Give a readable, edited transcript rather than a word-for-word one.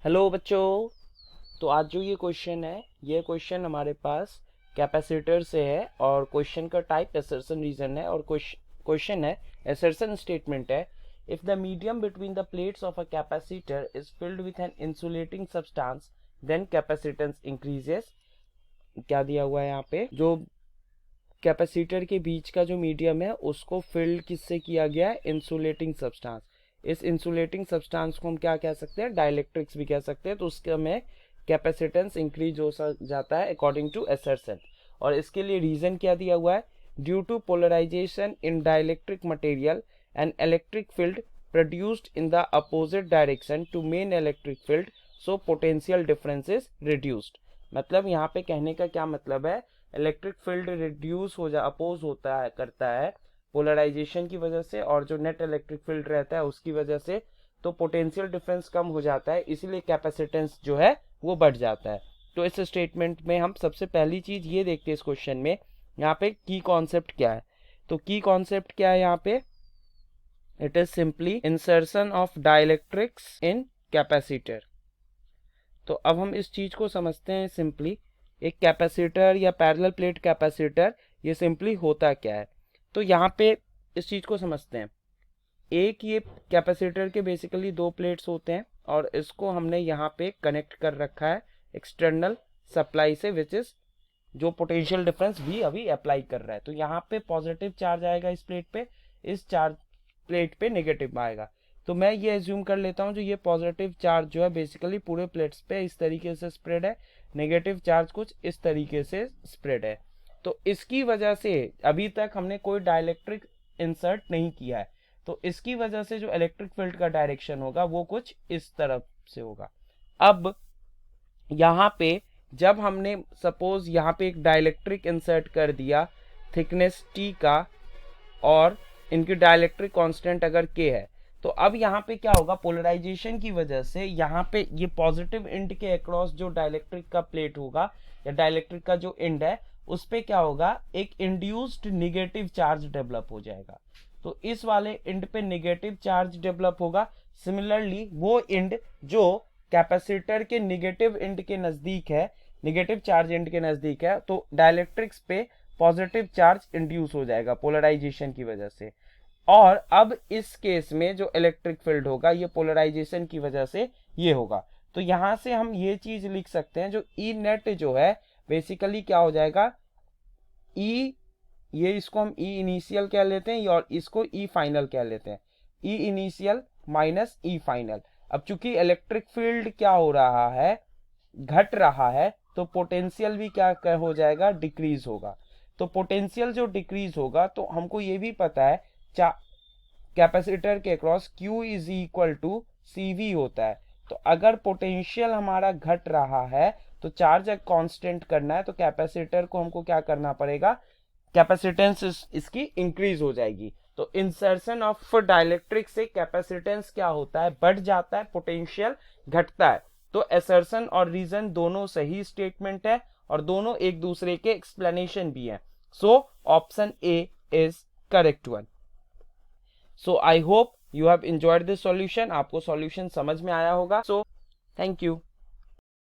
Hello बच्चों। तो आज जो ये क्वेश्चन है, ये क्वेश्चन हमारे पास कैपेसिटर से है और क्वेश्चन का टाइप असर्शन रीजन है और क्वेश्चन है असर्शन स्टेटमेंट है। If the medium between the plates of a capacitor is filled with an insulating substance then capacitance increases. क्या दिया हुआ है यहाँ पे, जो कैपेसिटर के बीच का जो मीडियम है उसको फिल्ड किससे किया गया है, इंसुलेटिंग सब्सटेंस। इस इंसुलेटिंग सब्सटेंस को हम क्या कह सकते हैं, डाइलेक्ट्रिक्स भी कह सकते हैं। तो उसके में कैपेसिटेंस इंक्रीज हो जाता है अकॉर्डिंग टू एसर्सन। और इसके लिए रीजन क्या दिया हुआ है, due to polarisation in dielectric material and electric field produced in the opposite direction to main electric field, so potential difference is reduced. मतलब यहाँ पे कहने का क्या मतलब है, इलेक्ट्रिक फील्ड रिड्यूस हो जा अपोज होता है करता है पोलराइजेशन की वजह से, और जो नेट इलेक्ट्रिक फील्ड रहता है उसकी वजह से, तो पोटेंशियल डिफरेंस कम हो जाता है, इसीलिए कैपेसिटेंस जो है वो बढ़ जाता है। तो इस स्टेटमेंट में हम सबसे पहली चीज ये देखते हैं इस क्वेश्चन में, यहाँ पे की कॉन्सेप्ट क्या है। तो की कॉन्सेप्ट क्या है यहाँ पे, it is simply insertion of dielectrics in capacitor. तो अब हम इस चीज को समझते हैं सिंपली, एक कैपेसिटर या पैरेलल प्लेट कैपेसिटर ये सिंपली होता क्या है। तो यहाँ पे इस चीज को समझते हैं। एक ये कैपेसिटर के बेसिकली दो प्लेट्स होते हैं और इसको हमने यहाँ पे कनेक्ट कर रखा है एक्सटर्नल सप्लाई से, विच इज जो पोटेंशियल डिफरेंस भी अभी अप्लाई कर रहा है। तो यहाँ पे पॉजिटिव चार्ज आएगा इस प्लेट पे, इस चार्ज प्लेट पे नेगेटिव आएगा। तो मैं ये एज्यूम कर लेता हूँ जो ये पॉजिटिव चार्ज जो है बेसिकली पूरे प्लेट्स पे इस तरीके से स्प्रेड है, नेगेटिव चार्ज कुछ इस तरीके से स्प्रेड है। तो इसकी वजह से अभी तक हमने कोई डाइलेक्ट्रिक इंसर्ट नहीं किया है, तो इसकी वजह से जो इलेक्ट्रिक फील्ड का डायरेक्शन होगा वो कुछ इस तरफ से होगा। अब यहाँ पे जब हमने सपोज यहाँ पे एक डाइलेक्ट्रिक इंसर्ट कर दिया थिकनेस टी का, और इनकी डाइलेक्ट्रिक कांस्टेंट अगर के है, तो अब यहाँ पे क्या होगा, पोलराइजेशन की वजह से यहाँ पे ये पॉजिटिव एंड के अक्रॉस जो डाइलेक्ट्रिक का प्लेट होगा या डाइलेक्ट्रिक का जो एंड है उस पे क्या होगा, एक इंड्यूस्ड निगेटिव चार्ज डेवलप हो जाएगा। तो इस वाले एंड पे निगेटिव चार्ज डेवलप होगा। सिमिलरली वो एंड जो कैपेसिटर के निगेटिव एंड के नजदीक है, निगेटिव चार्ज एंड के नजदीक है, तो डाइलेक्ट्रिक्स पे पॉजिटिव चार्ज इंड्यूस हो जाएगा पोलराइजेशन की वजह से। और अब इस केस में जो इलेक्ट्रिक फील्ड होगा ये पोलराइजेशन की वजह से ये होगा। तो यहां से हम ये चीज लिख सकते हैं, जो ई नेट जो है बेसिकली क्या हो जाएगा, ई, ये इसको हम ई इनिशियल कह लेते हैं और इसको ई फाइनल कह लेते हैं, ई इनिशियल माइनस ई फाइनल। अब चूंकि इलेक्ट्रिक फील्ड क्या हो रहा है, घट रहा है, तो पोटेंशियल भी क्या हो जाएगा, डिक्रीज होगा। तो पोटेंशियल जो डिक्रीज होगा, तो हमको ये भी पता है कैपेसिटर के across Q is equal to CV होता है। तो अगर पोटेंशियल हमारा घट रहा है तो चार्ज कांस्टेंट करना है, तो कैपेसिटर को हमको क्या करना पड़ेगा, कैपेसिटेंस इसकी इंक्रीज हो जाएगी। तो इंसर्शन ऑफ डाइलेक्ट्रिक से कैपेसिटेंस क्या होता है, बढ़ जाता है, पोटेंशियल घटता है। तो असर्शन और रीजन दोनों सही स्टेटमेंट है और दोनों एक दूसरे के एक्सप्लेनेशन भी है। So option A is correct one. So I hope you have enjoyed this solution, आपको सॉल्यूशन समझ में आया होगा। So thank you.